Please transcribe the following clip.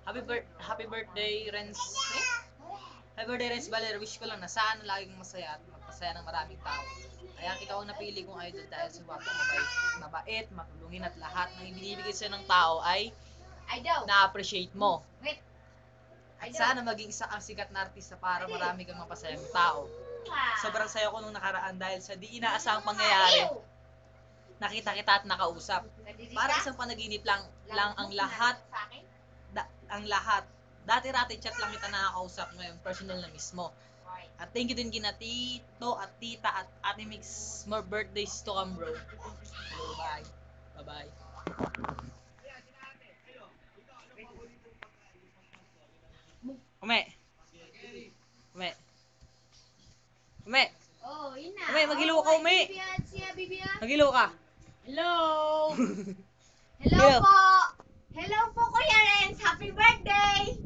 Happy birthday, Renz. Happy birthday, Renz Valer. Wish ko lang na sana laging masaya at magpasaya ng maraming tao. Kaya ikaw ang napili kong idol dahil sa mabait, matulungin at lahat ng ibinibigay sa'yo ng tao ay na-appreciate mo. At sana maging isa kang sikat na artista para marami kang mapasayang tao. Sobrang saya ko nung nakaraan dahil sa di inaasahang pangyayari, nakita kita at nakausap. Para isang panaginip lang ang lahat. Ang lahat. Dati-rati chat lang kita nakakausap, ngayon personal na mismo. At thank you din kina Tito at Tita at Ate Mix. More birthdays to come, bro. Bye. Bye-bye. Ume. Ume. Ume. Oh, yun na. Ume, mag-ilaw ka, Ume. Mag-ilaw ka. Hello. Hello Hello. po. Hello po, Kuya Renz. Happy birthday.